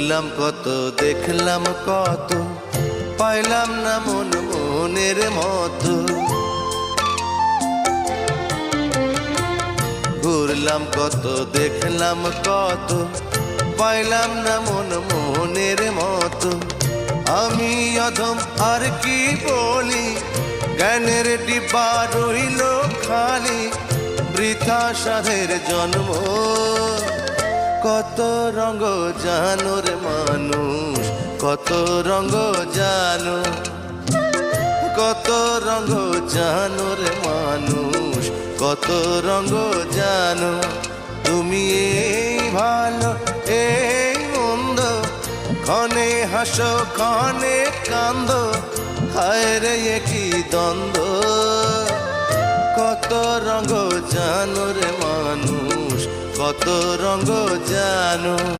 ঘুরলাম কত, দেখলাম কত, পাইলাম না মন মনের মতো। ঘুরলাম কত, দেখলাম কত, পাইলাম না মন মনের মতো। আমি অধম আর কি বলি, জ্ঞানের ডিব্বা রইল খালি, বৃথা সাধের জন্ম। কত রঙ জানো রে মানুষ, কত রঙ জানো, কত রঙ জানো রে মানুষ, কত রঙ জানো। তুমি এই ভালো এই মন্দ, ক্ষণে হাসো ক্ষণে কান্দো, হায় রে কি দ্বন্দ্ব। কত রঙ জানো রে মানুষ, কত রঙ জানো।